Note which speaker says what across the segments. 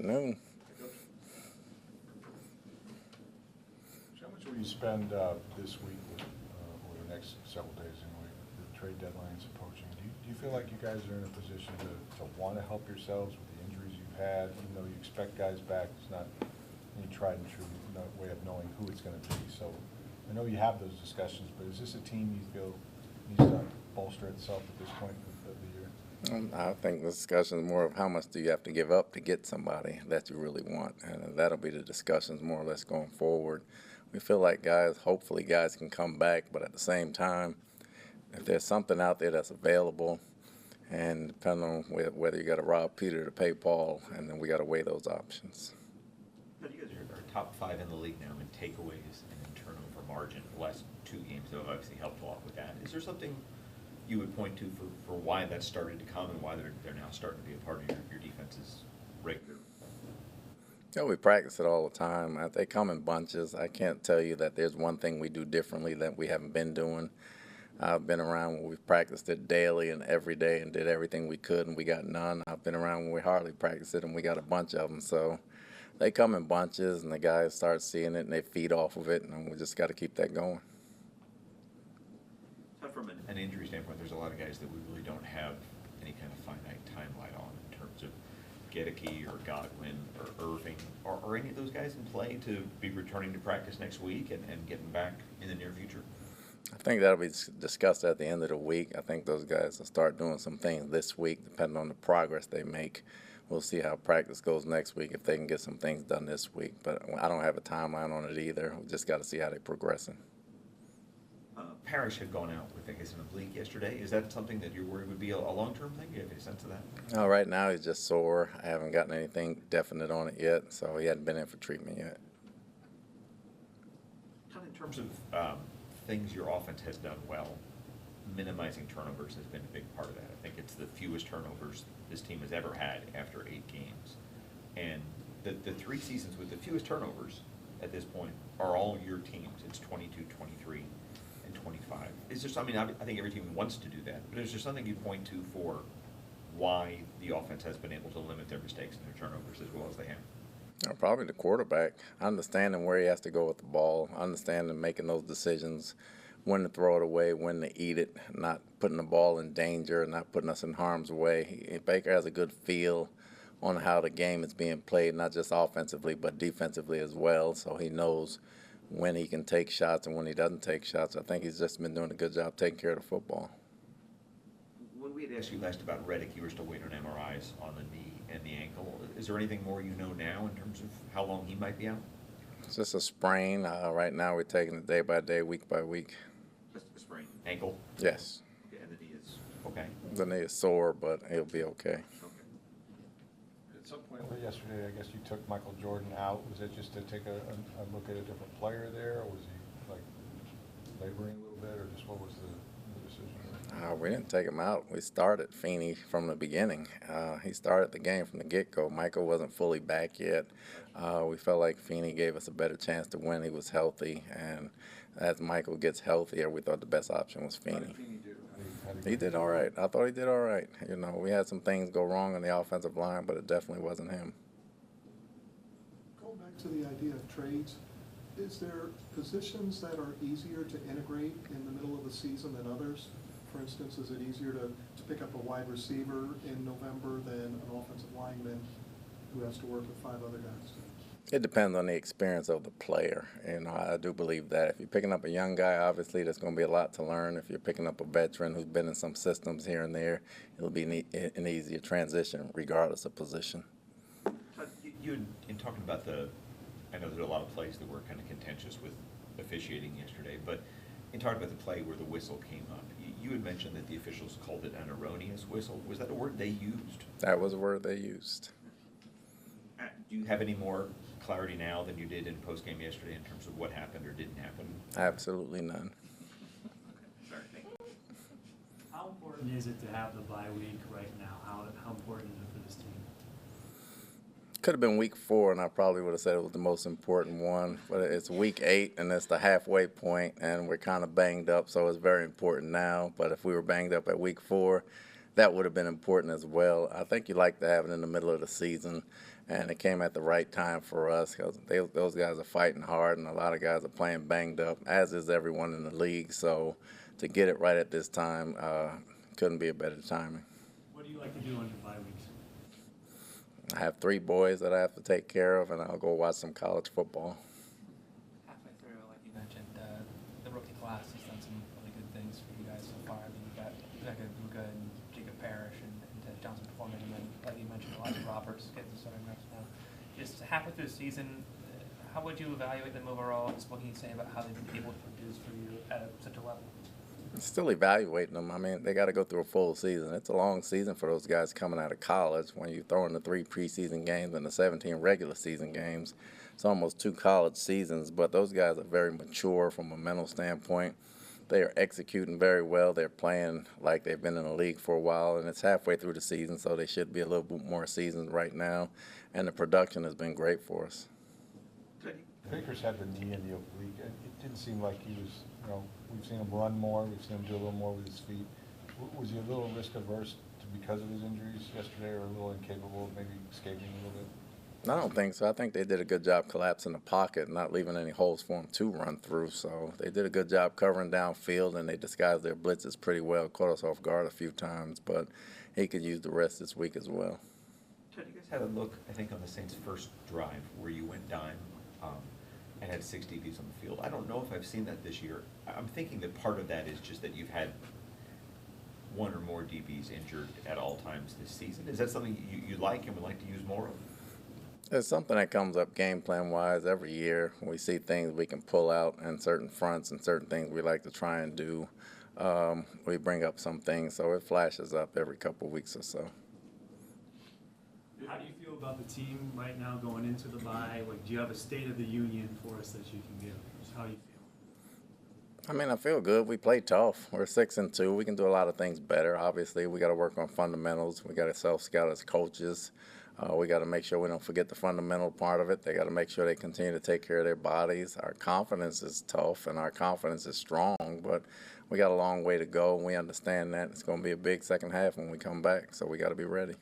Speaker 1: afternoon.
Speaker 2: How much will you spend this week or the next several days anyway? The trade deadline's approaching. Do you feel like you guys are in a position to want to help yourselves with the injuries you've had, even though you expect guys back? It's not any tried and true way of knowing who it's going to be. So I know you have those discussions, but is this a team you feel needs to bolster itself at this point of the year?
Speaker 1: I think the discussion is more of how much do you have to give up to get somebody that you really want, and that'll be the discussions more or less going forward. We feel like hopefully guys can come back, but at the same time, if there's something out there that's available, and depending on whether you got to rob Peter to pay Paul, and then we got to weigh those options.
Speaker 3: You guys are top 5 in the league now in takeaways and in turnover margin. The last 2 games have obviously helped a lot with that. Is there something you would point to for why that's started to come and why they're now starting to be a part of your defense's regular?
Speaker 1: Yeah, we practice it all the time. They come in bunches. I can't tell you that there's one thing we do differently that we haven't been doing. I've been around when we've practiced it daily and every day and did everything we could and we got none. I've been around when we hardly practiced it and we got a bunch of them. So they come in bunches and the guys start seeing it and they feed off of it, and we just got to keep that going.
Speaker 3: From an injury standpoint, there's a lot of guys that we really don't have any kind of finite timeline on in terms of Gedeke or Godwin or Irving. Are any of those guys in play to be returning to practice next week and getting back in the near future?
Speaker 1: I think that'll be discussed at the end of the week. I think those guys will start doing some things this week, depending on the progress they make. We'll see how practice goes next week, if they can get some things done this week. But I don't have a timeline on it either. We just got to see how they're progressing.
Speaker 3: Parrish had gone out with, I guess, an oblique yesterday. Is that something that you're worried would be a long-term thing? Do you have any sense of that?
Speaker 1: No, right now he's just sore. I haven't gotten anything definite on it yet, so he hadn't been in for treatment yet.
Speaker 3: Todd, in terms of things your offense has done well, minimizing turnovers has been a big part of that. I think it's the fewest turnovers this team has ever had after 8 games. And the 3 seasons with the fewest turnovers at this point are all your teams. It's 22, 23, and 25. Is there something, I think every team wants to do that, but is there something you point to for why the offense has been able to limit their mistakes and their turnovers as well as they have?
Speaker 1: Probably the quarterback, understanding where he has to go with the ball, understanding making those decisions, when to throw it away, when to eat it, not putting the ball in danger, not putting us in harm's way. Baker has a good feel on how the game is being played, not just offensively but defensively as well, so he knows when he can take shots and when he doesn't take shots. I think he's just been doing a good job taking care of the football.
Speaker 3: When we had asked you last about Reddick, you were still waiting on MRIs on the knee and the ankle. Is there anything more you know now in terms of how long he might be out?
Speaker 1: It's just a sprain. Right now we're taking it day by day, week by week.
Speaker 3: Just a sprain. Ankle?
Speaker 1: Yes.
Speaker 3: Okay, and the knee is okay?
Speaker 1: The knee is sore, but he'll be okay.
Speaker 2: At some point yesterday, I guess you took Michael Jordan out. Was it just to take a look at a different player there, or was he like laboring a little bit, or just what was the decision?
Speaker 1: We didn't take him out. We started Feeney from the beginning. He started the game from the get-go. Michael wasn't fully back yet. We felt like Feeney gave us a better chance to win. He was healthy, and as Michael gets healthier, we thought the best option was Feeney.
Speaker 2: How did Feeney do?
Speaker 1: He did all right. I thought he did all right. You know, we had some things go wrong on the offensive line, but it definitely wasn't him.
Speaker 4: Going back to the idea of trades, is there positions that are easier to integrate in the middle of the season than others? For instance, is it easier to pick up a wide receiver in November than an offensive lineman who has to work with 5 other guys?
Speaker 1: It depends on the experience of the player. You know, I do believe that. If you're picking up a young guy, obviously there's going to be a lot to learn. If you're picking up a veteran who's been in some systems here and there, it'll be an easier transition regardless of position.
Speaker 3: You in talking about I know there's a lot of plays that were kind of contentious with officiating yesterday, but in talking about the play where the whistle came up, you had mentioned that the officials called it an erroneous whistle. Was that a word they used?
Speaker 1: That was a word they used.
Speaker 3: Do you have any more clarity now than you did in postgame yesterday in terms of what happened or didn't happen?
Speaker 1: Absolutely none.
Speaker 3: Okay. Sorry, thank you.
Speaker 5: How important is it to have the bye week right now? How important is it for this team?
Speaker 1: Could have been week 4, and I probably would have said it was the most important one. But it's week 8, and it's the halfway point, and we're kind of banged up, so it's very important now. But if we were banged up at week 4, that would have been important as well. I think you like to have it in the middle of the season, and it came at the right time for us because those guys are fighting hard, and a lot of guys are playing banged up, as is everyone in the league. So to get it right at this time couldn't be a better timing.
Speaker 5: What do you like to do on your bye weeks?
Speaker 1: I have 3 boys that I have to take care of, and I'll go watch some college football.
Speaker 6: Halfway through, like you mentioned, the rookie class has done some really good things for you guys so far. I mean, you've got Bucca and Jacob Parrish and Ted Johnson performing, and then, like you mentioned, Elijah Roberts getting the starting reps now. Just halfway through the season, how would you evaluate them overall? Just what can you say about how they've been able to produce for you at such a level?
Speaker 1: Still evaluating them. I mean, they got to go through a full season. It's a long season for those guys coming out of college. When you throw in the 3 preseason games and the 17 regular season games, it's almost 2 college seasons. But those guys are very mature from a mental standpoint. They are executing very well. They're playing like they've been in the league for a while, and it's halfway through the season, so they should be a little bit more seasoned right now. And the production has been great for us.
Speaker 2: Baker's had the knee in the oblique. It didn't seem like he was, we've seen him run more, we've seen him do a little more with his feet. Was he a little risk averse because of his injuries yesterday, or a little incapable of maybe escaping a little bit?
Speaker 1: I don't think so. I think they did a good job collapsing the pocket and not leaving any holes for him to run through. So they did a good job covering downfield, and they disguised their blitzes pretty well, caught us off guard a few times, but he could use the rest this week as well.
Speaker 3: Todd, you guys had a look, I think, on the Saints' first drive where you went dime and had 6 DBs on the field. I don't know if I've seen that this year. I'm thinking that part of that is just that you've had 1 or more DBs injured at all times this season. Is that something you like and would like to use more of?
Speaker 1: It's something that comes up game plan-wise every year. We see things we can pull out in certain fronts and certain things we like to try and do. We bring up some things, so it flashes up every couple of weeks or so.
Speaker 5: How do you feel about the team right now going into the bye? Like, do you have a state of the union for us that you can give? Just how do you feel?
Speaker 1: I mean, I feel good. We play tough. We're 6-2. We can do a lot of things better. Obviously, we got to work on fundamentals. We got to self-scout as coaches. We got to make sure we don't forget the fundamental part of it. They got to make sure they continue to take care of their bodies. Our confidence is tough and our confidence is strong, but we got a long way to go, and we understand that. It's going to be a big second half when we come back, so we got to be ready.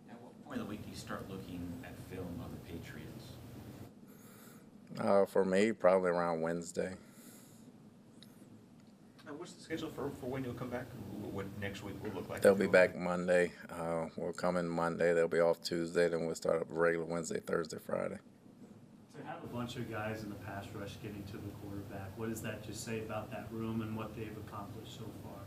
Speaker 7: At what point of the week do you start looking at film on the Patriots?
Speaker 1: For me, probably around Wednesday.
Speaker 3: And what's the schedule for when you'll come back? What next week will look like?
Speaker 1: They'll be back Monday. We'll come in Monday. They'll be off Tuesday. Then we'll start up regular Wednesday, Thursday, Friday.
Speaker 5: To have a bunch of guys in the pass rush getting to the quarterback, what does that just say about that room and what they've accomplished so far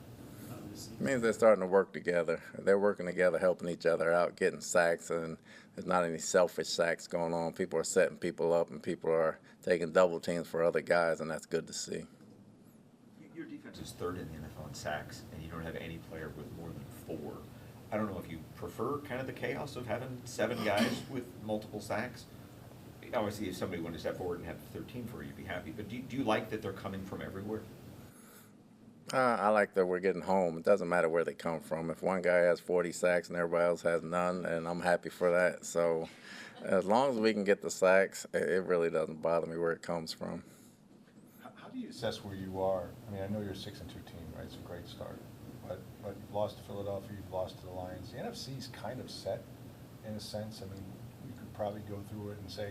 Speaker 5: this season?
Speaker 1: It means they're starting to work together. They're working together, helping each other out, getting sacks, and there's not any selfish sacks going on. People are setting people up, and people are taking double teams for other guys, and that's good to see.
Speaker 3: Your defense is 3rd in the NFL in sacks, and you don't have any player with more than 4. I don't know if you prefer kind of the chaos of having 7 guys with multiple sacks. Obviously, if somebody wanted to step forward and have 13 for you, you'd be happy. But do you like that they're coming from everywhere?
Speaker 1: I like that we're getting home. It doesn't matter where they come from. If one guy has 40 sacks and everybody else has none, and I'm happy for that. So as long as we can get the sacks, it really doesn't bother me where it comes from.
Speaker 2: How do you assess where you are? I mean, I know you're a 6-2 team, right? It's a great start. But you've lost to Philadelphia, you've lost to the Lions. The NFC's kind of set in a sense. I mean, you could probably go through it and say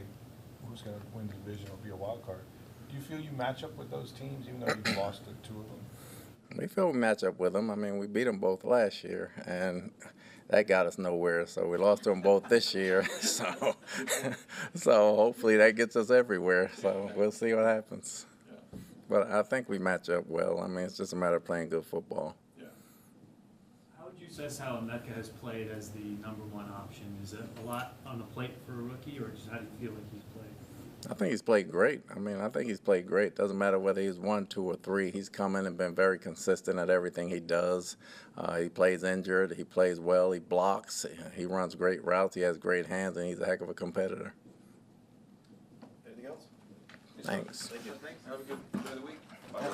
Speaker 2: who's going to win the division or be a wild card. Do you feel you match up with those teams, even though you've lost to 2 of them?
Speaker 1: We feel we match up with them. I mean, we beat them both last year, and that got us nowhere. So we lost to them both this year. So hopefully that gets us everywhere. So we'll see what happens. But I think we match up well. I mean, it's just a matter of playing good football.
Speaker 5: How would you assess how Emeka has played as the #1 option? Is it a lot on the plate for a rookie, or just how do you feel like he's played?
Speaker 1: I think he's played great. I mean, I think he's played great. Doesn't matter whether he's 1, 2, or 3. He's come in and been very consistent at everything he does. He plays injured. He plays well. He blocks. He runs great routes. He has great hands, and he's a heck of a competitor.
Speaker 8: Anything else?
Speaker 1: Thanks.
Speaker 8: Thank you. Have a good week. Bye.